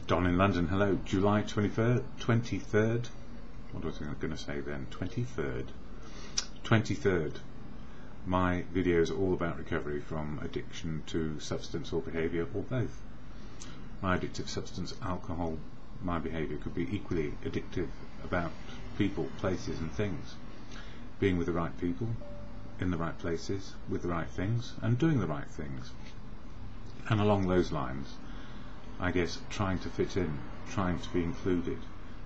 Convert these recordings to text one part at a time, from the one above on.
Don in London, hello. July 23rd. What was I going to say then? 23rd. My video is all about recovery from addiction to substance or behaviour, or both. My addictive substance, alcohol, my behaviour could be equally addictive about people, places and things. Being with the right people, in the right places, with the right things, and doing the right things. And along those lines, I guess trying to fit in, trying to be included,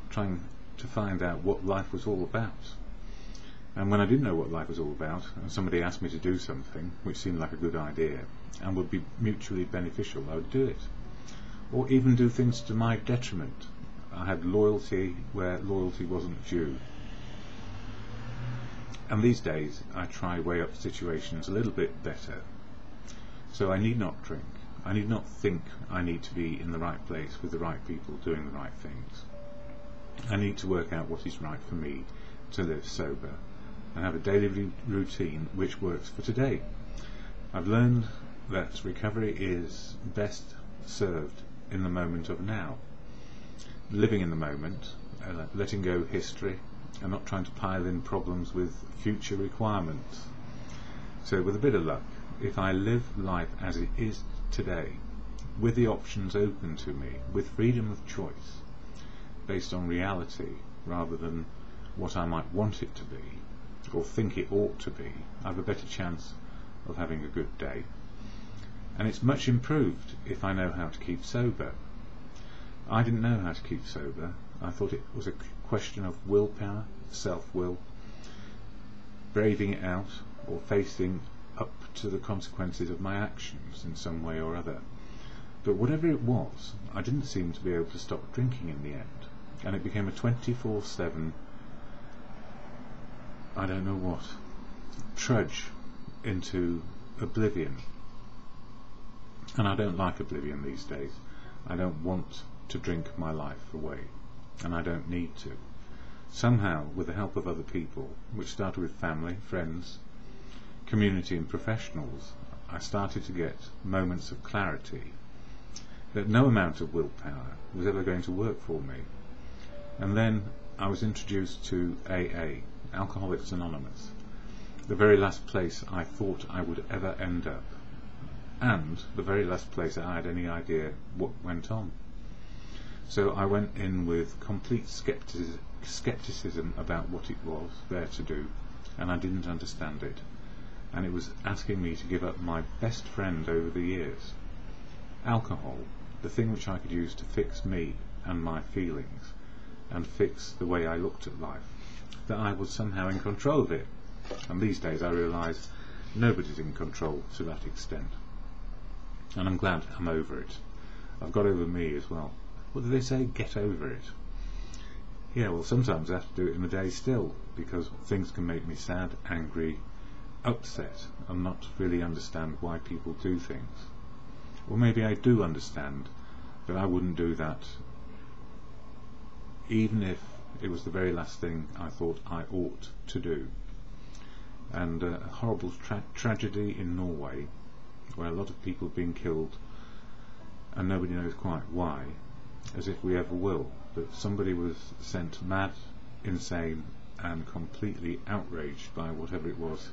trying to find out what life was all about. And when I didn't know what life was all about, and somebody asked me to do something which seemed like a good idea and would be mutually beneficial, I would do it. Or even do things to my detriment. I had loyalty where loyalty wasn't due. And these days I try to weigh up situations a little bit better. So I need not drink. I need not think I need to be in the right place with the right people doing the right things. I need to work out what is right for me to live sober and have a daily routine which works for today. I've learned that recovery is best served in the moment of now. Living in the moment, letting go history, and not trying to pile in problems with future requirements. So with a bit of luck, if I live life as it is today, with the options open to me, with freedom of choice, based on reality rather than what I might want it to be, or think it ought to be, I have a better chance of having a good day. And it's much improved if I know how to keep sober. I didn't know how to keep sober. I thought it was a question of willpower, self-will, braving it out, or facing up to the consequences of my actions in some way or other. But whatever it was, I didn't seem to be able to stop drinking in the end, and it became a 24/7, I don't know what, trudge into oblivion. And I don't like oblivion these days. I don't want to drink my life away, and I don't need to. Somehow, with the help of other people, which started with family, friends, community and professionals, I started to get moments of clarity that no amount of willpower was ever going to work for me. And then I was introduced to AA, Alcoholics Anonymous, the very last place I thought I would ever end up, and the very last place I had any idea what went on. So I went in with complete skepticism about what it was there to do, and I didn't understand it. And it was asking me to give up my best friend over the years. Alcohol, the thing which I could use to fix me and my feelings, and fix the way I looked at life, that I was somehow in control of it. And these days I realise nobody's in control to that extent. And I'm glad I'm over it. I've got over me as well. What do they say? Get over it. Yeah, well, sometimes I have to do it in the day still, because things can make me sad, angry, upset, and not really understand why people do things. Or maybe I do understand, but I wouldn't do that even if it was the very last thing I thought I ought to do. And a horrible tragedy in Norway, where a lot of people have been killed and nobody knows quite why, as if we ever will. But somebody was sent mad, insane and completely outraged by whatever it was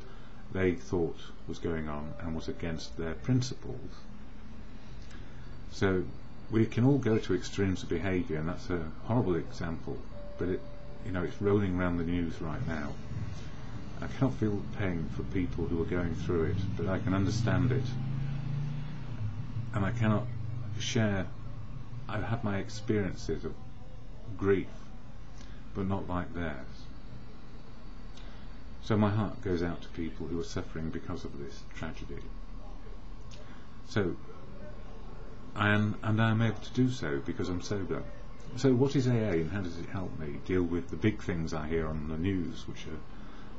they thought was going on and was against their principles. So we can all go to extremes of behaviour, and that's a horrible example, but it's rolling around the news right now. I cannot feel pain for people who are going through it, but I can understand it, and I cannot share. I have my experiences of grief, but not like theirs. So my heart goes out to people who are suffering because of this tragedy. So I am able to do so because I'm sober. So what is AA, and how does it help me deal with the big things I hear on the news, which are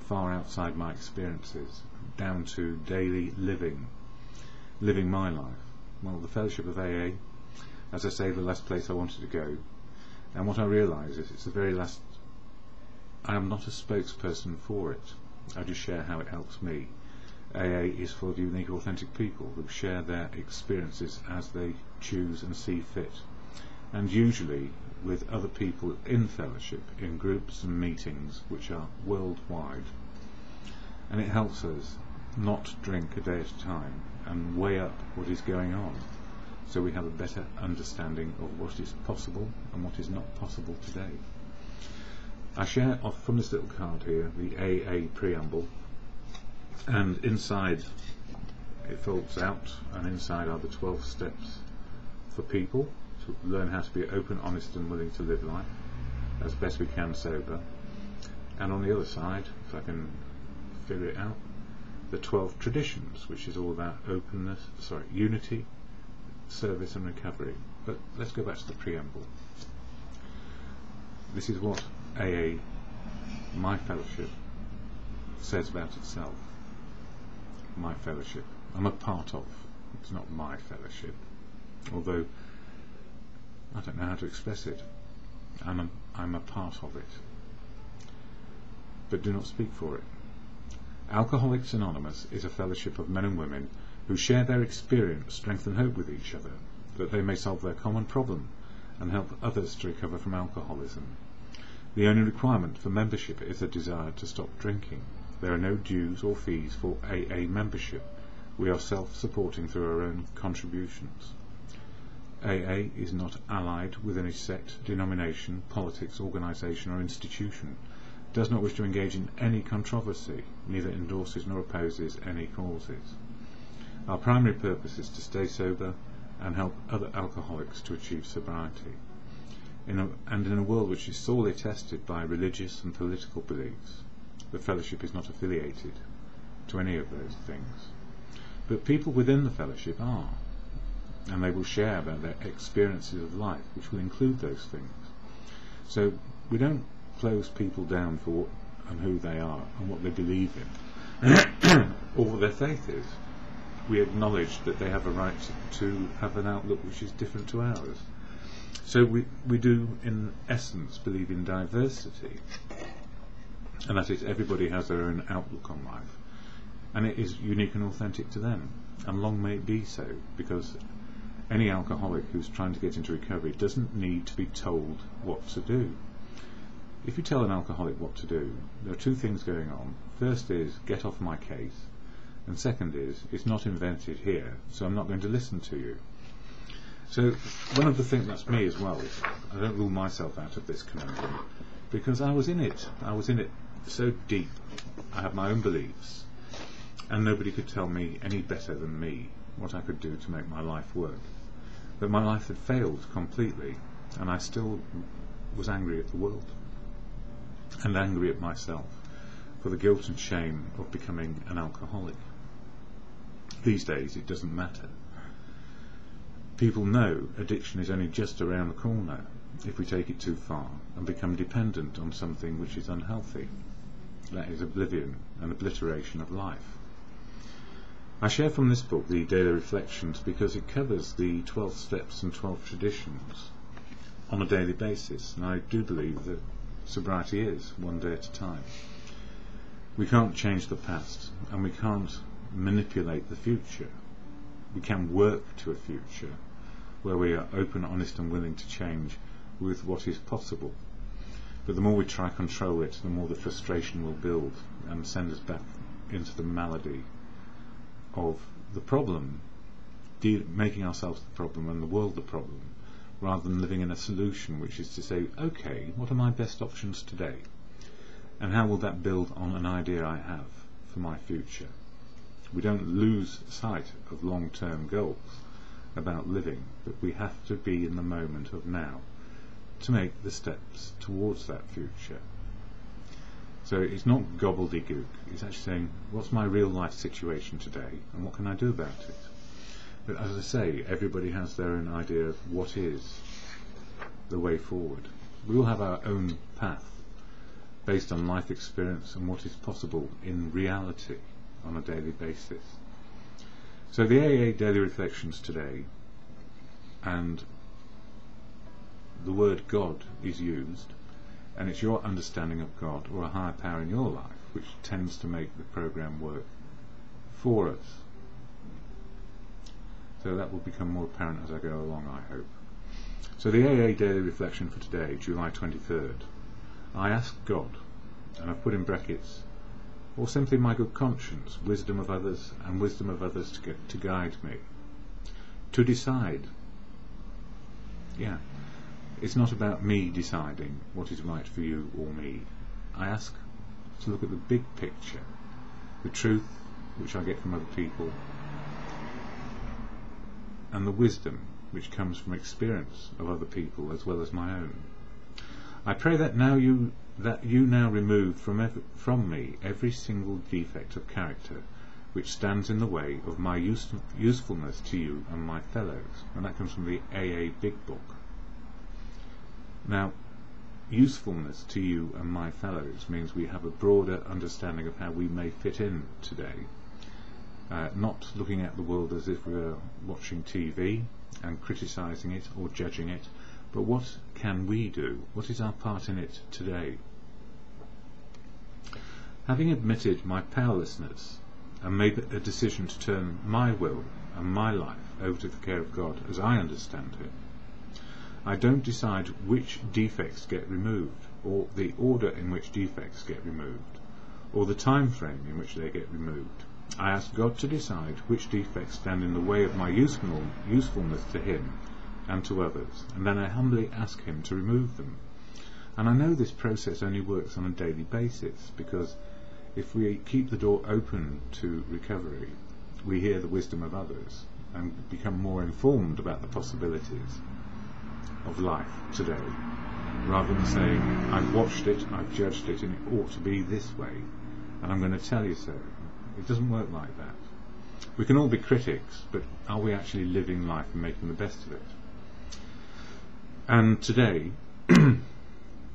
far outside my experiences, down to daily living my life? Well, the fellowship of AA, as I say, the last place I wanted to go, and what I realise is it's the very last. I am not a spokesperson for it. I just share how it helps me. AA is full of unique, authentic people who share their experiences as they choose and see fit, and usually with other people in fellowship, in groups and meetings which are worldwide. And it helps us not drink a day at a time and weigh up what is going on, so we have a better understanding of what is possible and what is not possible today. I share off from this little card here the AA preamble, and inside it folds out, and inside are the 12 steps for people to learn how to be open, honest and willing to live life as best we can sober. And on the other side, if I can figure it out, the 12 traditions, which is all about unity, service and recovery. But let's go back to the preamble. This is what AA, my fellowship, says about itself. My fellowship. I'm a part of. It's not my fellowship, although I don't know how to express it. I'm a part of it, but do not speak for it. Alcoholics Anonymous is a fellowship of men and women who share their experience, strength and hope with each other, that they may solve their common problem and help others to recover from alcoholism. The only requirement for membership is a desire to stop drinking. There are no dues or fees for AA membership. We are self-supporting through our own contributions. AA is not allied with any sect, denomination, politics, organisation or institution, does not wish to engage in any controversy, neither endorses nor opposes any causes. Our primary purpose is to stay sober and help other alcoholics to achieve sobriety. In a world which is sorely tested by religious and political beliefs, the fellowship is not affiliated to any of those things. But people within the fellowship are, and they will share about their experiences of life, which will include those things. So we don't close people down for what and who they are and what they believe in or what their faith is. We acknowledge that they have a right to have an outlook which is different to ours. So we do in essence believe in diversity, and that is everybody has their own outlook on life, and it is unique and authentic to them, and long may it be so, because any alcoholic who's trying to get into recovery doesn't need to be told what to do. If you tell an alcoholic what to do, there are two things going on. First is, get off my case, and second is, it's not invented here, so I'm not going to listen to you. So one of the things, that's me as well, is I don't rule myself out of this conundrum, because I was in it so deep. I have my own beliefs, and nobody could tell me any better than me what I could do to make my life work. But my life had failed completely, and I still was angry at the world and angry at myself for the guilt and shame of becoming an alcoholic. These days it doesn't matter. People know addiction is only just around the corner if we take it too far and become dependent on something which is unhealthy. That is oblivion and obliteration of life. I share from this book the Daily Reflections because it covers the 12 steps and 12 traditions on a daily basis, and I do believe that sobriety is one day at a time. We can't change the past, and we can't manipulate the future. We can work to a future where we are open, honest and willing to change with what is possible. But the more we try to control it, the more the frustration will build and send us back into the malady of the problem, making ourselves the problem and the world the problem, rather than living in a solution, which is to say, okay, what are my best options today? And how will that build on an idea I have for my future? We don't lose sight of long-term goals about living, but we have to be in the moment of now to make the steps towards that future. So it's not gobbledygook, it's actually saying, what's my real life situation today and what can I do about it? But as I say, everybody has their own idea of what is the way forward. We all have our own path based on life experience and what is possible in reality on a daily basis. So the AA Daily Reflections today, and the word God is used, and it's your understanding of God or a higher power in your life which tends to make the program work for us. So that will become more apparent as I go along, I hope. So the AA Daily Reflection for today, July 23rd, I ask God, and I've put in brackets, or simply my good conscience, wisdom of others, and wisdom of others to guide me, to decide. Yeah, it's not about me deciding what is right for you or me. I ask to look at the big picture, the truth which I get from other people, and the wisdom which comes from experience of other people as well as my own. I pray that you now remove from me every single defect of character which stands in the way of my usefulness to you and my fellows. And that comes from the AA Big Book. Now, usefulness to you and my fellows means we have a broader understanding of how we may fit in today, not looking at the world as if we were watching TV and criticising it or judging it, but what can we do? What is our part in it today? Having admitted my powerlessness and made a decision to turn my will and my life over to the care of God as I understand Him, I don't decide which defects get removed, or the order in which defects get removed, or the time frame in which they get removed. I ask God to decide which defects stand in the way of my usefulness to Him and to others, and then I humbly ask Him to remove them. And I know this process only works on a daily basis, because if we keep the door open to recovery, we hear the wisdom of others and become more informed about the possibilities of life today, rather than saying, I've watched it, I've judged it, and it ought to be this way, and I'm going to tell you so. It doesn't work like that. We can all be critics, but are we actually living life and making the best of it? And today,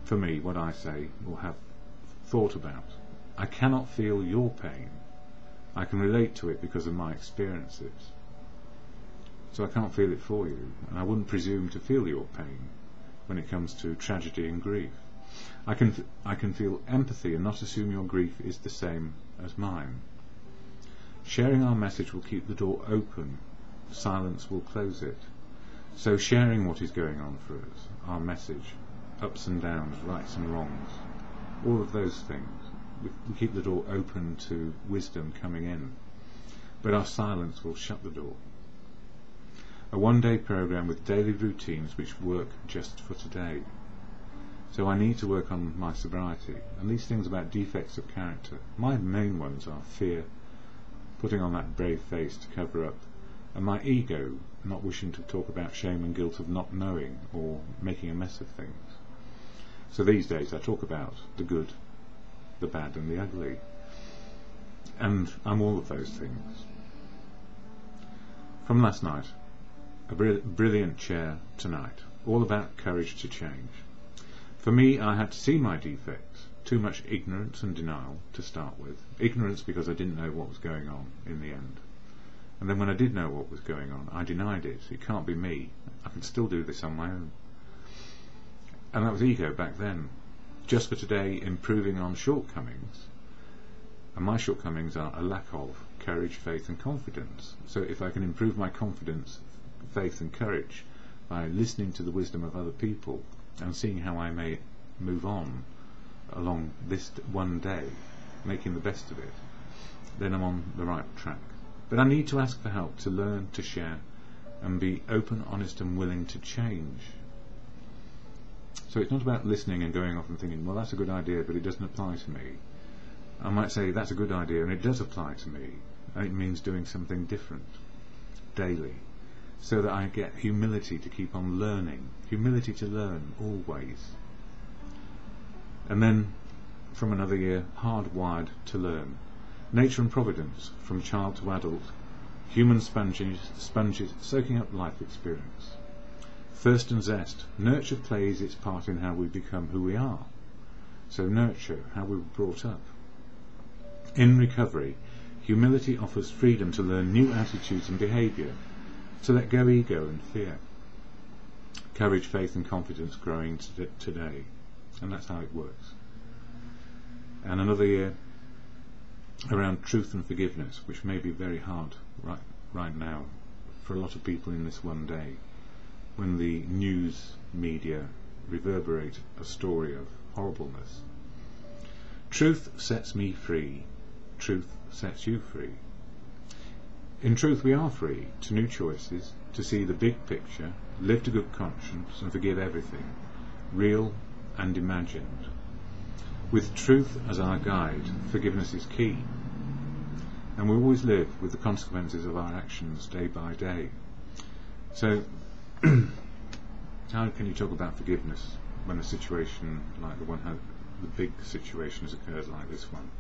for me, what I say or have thought about, I cannot feel your pain. I can relate to it because of my experiences. So I can't feel it for you, and I wouldn't presume to feel your pain when it comes to tragedy and grief. I can feel empathy and not assume your grief is the same as mine. Sharing our message will keep the door open, silence will close it. So sharing what is going on for us, our message, ups and downs, rights and wrongs, all of those things, we keep the door open to wisdom coming in, but our silence will shut the door. A one-day program with daily routines which work just for today. So I need to work on my sobriety, and these things about defects of character, my main ones are fear, putting on that brave face to cover up, and my ego, not wishing to talk about shame and guilt of not knowing or making a mess of things. So these days I talk about the good, the bad and the ugly, and I'm all of those things. From last night, a brilliant chair tonight, all about courage to change. For me, I had to see my defects, too much ignorance and denial to start with. Ignorance because I didn't know what was going on in the end. And then when I did know what was going on, I denied it. It can't be me. I can still do this on my own. And that was ego back then. Just for today, improving on shortcomings. And my shortcomings are a lack of courage, faith and confidence. So if I can improve my confidence, faith and courage by listening to the wisdom of other people and seeing how I may move on along this one day, making the best of it, then I'm on the right track. But I need to ask for help to learn, to share, and be open, honest and willing to change. So it's not about listening and going off and thinking, well, that's a good idea, but it doesn't apply to me. I might say, that's a good idea, and it does apply to me, and it means doing something different daily, so that I get humility to keep on learning, humility to learn always. And then, from another year, hardwired to learn. Nature and providence, from child to adult, human sponges soaking up life experience. Thirst and zest, nurture plays its part in how we become who we are. So nurture, how we were brought up. In recovery, humility offers freedom to learn new attitudes and behaviour, to let go ego and fear. Courage, faith and confidence growing today. And that's how it works. And another year around truth and forgiveness, which may be very hard right now for a lot of people in this one day. when the news media reverberate a story of horribleness. Truth sets me free. Truth sets you free. In truth we are free to new choices, to see the big picture, live to good conscience and forgive everything, real and imagined. With truth as our guide, forgiveness is key. And we always live with the consequences of our actions day by day. So, how can you talk about forgiveness when a situation like the big situation has occurred like this one?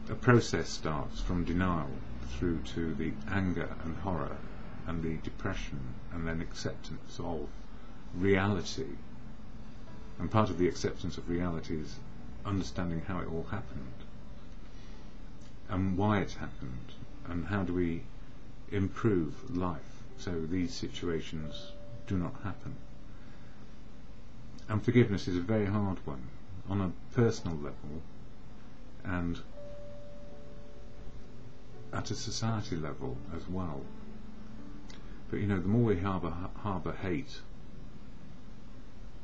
A process starts from denial through to the anger and horror and the depression and then acceptance of reality. And part of the acceptance of reality is understanding how it all happened and why it happened and how do we improve life so these situations do not happen. And forgiveness is a very hard one on a personal level and at a society level as well. But you know, the more we harbour hate,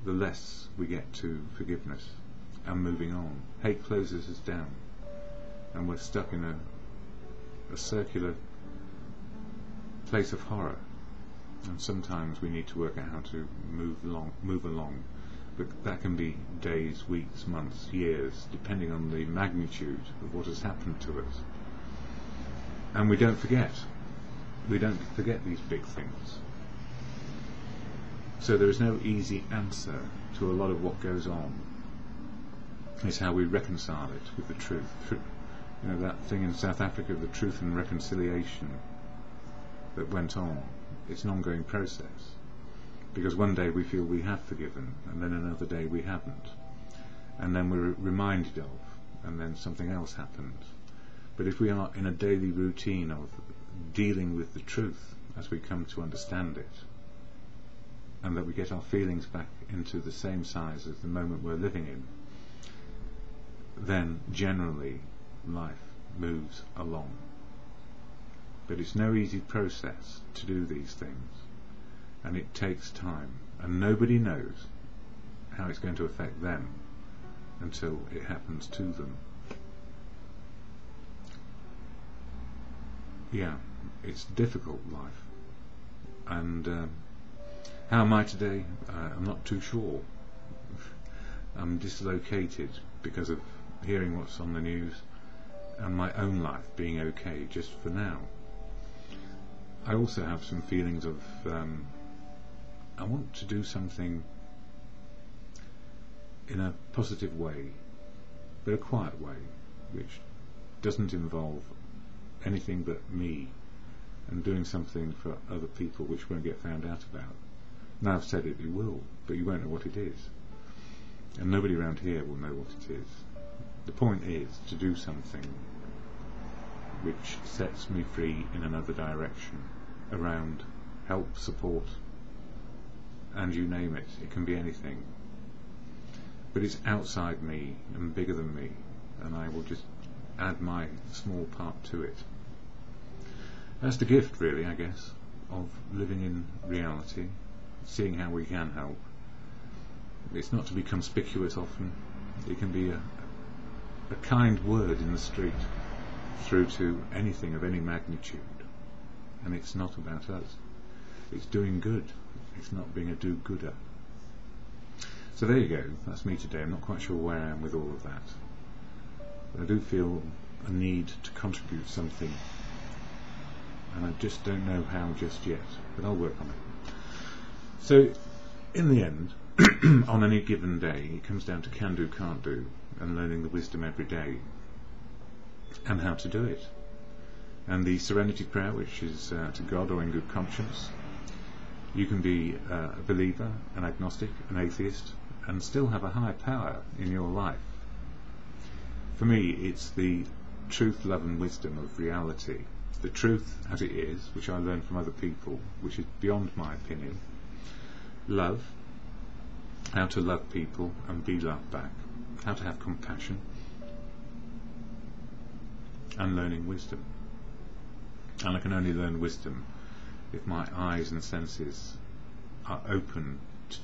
the less we get to forgiveness and moving on. Hate closes us down and we're stuck in a circular place of horror, and sometimes we need to work out how to move along, but that can be days, weeks, months, years, depending on the magnitude of what has happened to us. And we don't forget these big things. So there is no easy answer to a lot of what goes on. It's how we reconcile it with the truth. You know, that thing in South Africa, the truth and reconciliation that went on, it's an ongoing process. Because one day we feel we have forgiven, and then another day we haven't. And then we're reminded of, and then something else happens. But if we are in a daily routine of dealing with the truth as we come to understand it, and that we get our feelings back into the same size as the moment we're living in, then generally life moves along. But it's no easy process to do these things, and it takes time, and nobody knows how it's going to affect them until it happens to them. Yeah, it's difficult life, and how am I today? I'm not too sure. I'm dislocated because of hearing what's on the news and my own life being okay just for now. I also have some feelings of I want to do something in a positive way, but a quiet way, which doesn't involve anything but me, and doing something for other people which won't get found out about. Now I've said it, it will, but you won't know what it is. And nobody around here will know what it is. The point is to do something which sets me free in another direction, around help, support, and you name it. It can be anything. But it's outside me and bigger than me, and I will just add my small part to it. That's the gift, really, I guess, of living in reality, seeing how we can help. It's not to be conspicuous often. It can be a kind word in the street through to anything of any magnitude. And it's not about us. It's doing good. It's not being a do-gooder. So there you go. That's me today. I'm not quite sure where I am with all of that. But I do feel a need to contribute something. And I just don't know how just yet. But I'll work on it. So, in the end, on any given day, it comes down to can do, can't do, and learning the wisdom every day, and how to do it. And the serenity prayer, which is to God or in good conscience. You can be a believer, an agnostic, an atheist, and still have a higher power in your life. For me, it's the truth, love and wisdom of reality. The truth as it is, which I learn from other people, which is beyond my opinion. Love, how to love people and be loved back, how to have compassion, and learning wisdom. And I can only learn wisdom if my eyes and senses are open to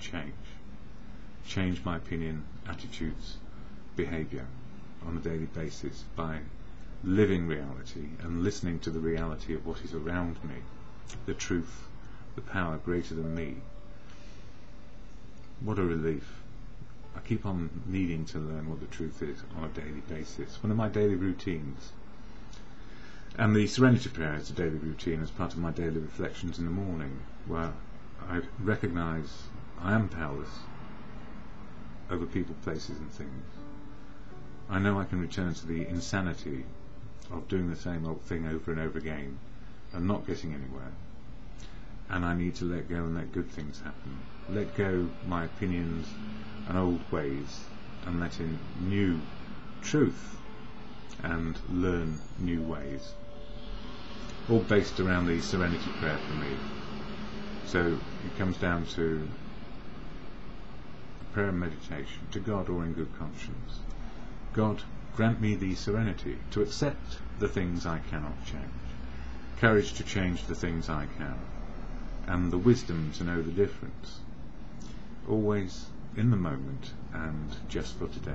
change my opinion, attitudes, behaviour on a daily basis by living reality and listening to the reality of what is around me, the truth, the power greater than me. What a relief. I keep on needing to learn what the truth is on a daily basis. One of my daily routines, and the Serenity Prayer is a daily routine as part of my daily reflections in the morning, where I recognise I am powerless over people, places and things. I know I can return to the insanity of doing the same old thing over and over again and not getting anywhere. And I need to let go and let good things happen. Let go my opinions and old ways and let in new truth and learn new ways. All based around the Serenity Prayer for me. So it comes down to prayer and meditation to God or in good conscience. God, grant me the serenity to accept the things I cannot change, courage to change the things I can, and the wisdom to know the difference, always in the moment and just for today.